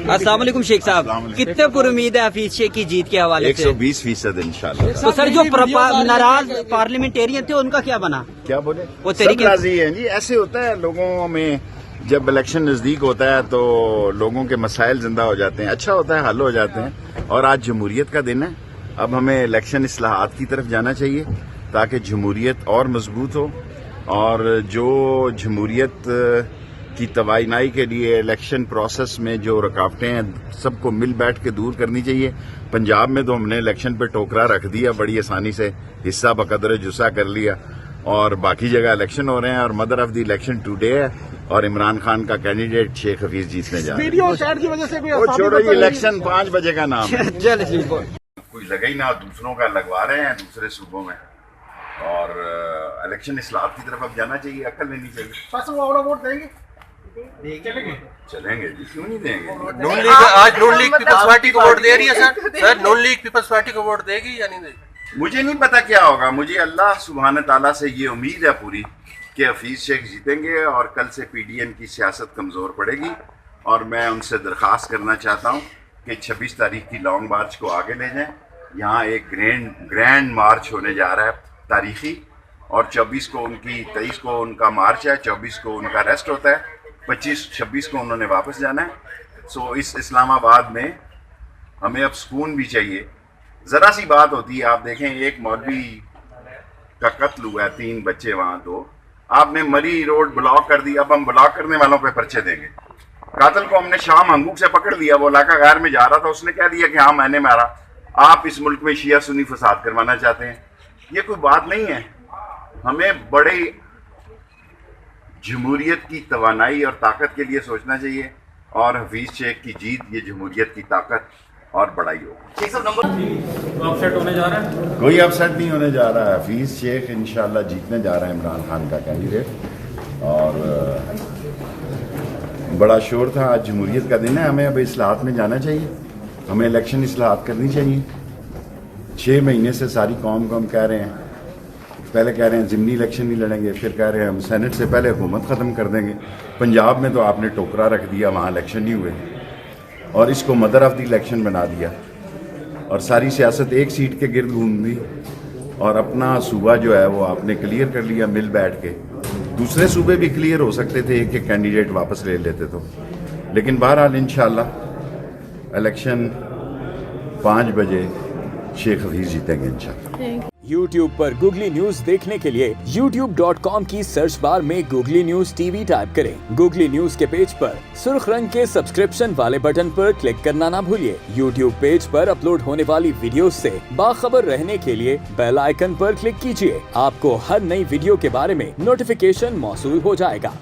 अस्सलाम वालेकुम शेख साहब, कितने पुरुमीद है हफीज शेख की जीत के हवाले से? 120% इंशाल्लाह। तो सर जो नाराज पार्लियामेंटेरियन थे उनका क्या बना? क्या बोले? वो सब राजी हैं जी। ऐसे होता है लोगों में, जब इलेक्शन नजदीक होता है तो लोगों के मसाइल जिंदा हो जाते हैं, अच्छा होता है, हल हो जाते हैं। और आज जमहूरियत का दिन है, अब हमें इलेक्शन इस्लाहात की तरफ जाना चाहिए ताकि जमहूरियत और मजबूत हो। और जो जमहूरियत की तवानाई के लिए इलेक्शन प्रोसेस में जो रुकावटें हैं, सबको मिल बैठ के दूर करनी चाहिए। पंजाब में तो हमने इलेक्शन पे टोकरा रख दिया बड़ी आसानी से, हिस्सा बकदर जुस्सा कर लिया, और बाकी जगह इलेक्शन हो रहे हैं और mother of the election today है और इमरान खान का कैंडिडेट शेख हफीज जीतने जा रहे हैं। वीडियो चैट की वजह से कोई वो छोड़ो जी, इलेक्शन 5 बजे का नाम है। कोई लगा ही ना, दूसरों का लगवा रहे हैं दूसरे सूबों में। और इलेक्शन इस्लाहात की तरफ अब जाना चाहिए, अक्ल लेनी चाहिए। वोट देंगे? चलेंगे जी, क्यों नहीं देंगे? नून लीग आज नून लीग पीपल्स पार्टी को वोट दे रही है सर नून लीग पीपल्स पार्टी को वोट देगी या नहीं देगी? मुझे नहीं पता क्या होगा। मुझे अल्लाह सुब्हान ताला से ये उम्मीद है पूरी कि हफीज शेख जीतेंगे और कल से पीडीएम की सियासत कमज़ोर पड़ेगी। और मैं उनसे दरख्वास्त करना चाहता हूँ कि 26 तारीख की लॉन्ग मार्च को आगे ले जाएं। यहाँ एक ग्रैंड मार्च होने जा रहा है तारीखी, और 24 को उनकी 23 को उनका मार्च है, 24 को उनका रेस्ट होता है, 25-26 को उन्होंने वापस जाना है। सो इस इस्लामाबाद में हमें अब सुकून भी चाहिए। ज़रा सी बात होती है, आप देखें एक मौलवी का कत्ल हुआ है, 3 बच्चे वहाँ, तो आपने मरी रोड ब्लॉक कर दी। अब हम ब्लॉक करने वालों पे पर्चे देंगे। कातिल को हमने शाम हंगूक से पकड़ लिया, वो इलाका गैर में जा रहा था, उसने कह दिया कि हाँ मैंने मारा। आप इस मुल्क में शिया सुन्नी फसाद करवाना चाहते हैं, ये कोई बात नहीं है। हमें बड़े जमहूरियत की तवानाई और ताकत के लिए सोचना चाहिए, और हफीज शेख की जीत ये जमहूरियत की ताकत और बढ़ाई होगी। अपसेट होने जा रहा है? कोई अपसेट नहीं होने जा रहा है। हफीज शेख इंशाल्लाह जीतने जा रहा है, इमरान खान का कैंडिडेट। और बड़ा शोर था, आज जमहूरियत का दिन है, हमें अब इस्लाहात में जाना चाहिए, हमें इलेक्शन इस्लाहात करनी चाहिए। 6 महीने से सारी कौम को हम कह रहे हैं, पहले कह रहे हैं ज़िमनी इलेक्शन नहीं लड़ेंगे, फिर कह रहे हैं हम सेनेट से पहले हुकूमत ख़त्म कर देंगे। पंजाब में तो आपने टोकरा रख दिया, वहाँ इलेक्शन नहीं हुए, और इसको मदर ऑफ द इलेक्शन बना दिया, और सारी सियासत एक सीट के गिर्द घूम दी, और अपना सूबा जो है वो आपने क्लियर कर लिया मिल बैठ के। दूसरे सूबे भी क्लियर हो सकते थे, एक कैंडिडेट वापस ले लेते तो। लेकिन बहरहाल इंशाल्लाह इलेक्शन 5 बजे शेख हफीज जीतेंगे इंशाल्लाह। YouTube पर गूगली न्यूज देखने के लिए youtube.com की सर्च बार में गूगली न्यूज टीवी टाइप करें। गूगली न्यूज के पेज पर सुर्ख रंग के सब्सक्रिप्शन वाले बटन पर क्लिक करना ना भूलिए। YouTube पेज पर अपलोड होने वाली वीडियोस से बाखबर रहने के लिए बेल आइकन पर क्लिक कीजिए। आपको हर नई वीडियो के बारे में नोटिफिकेशन मौसूल हो जाएगा।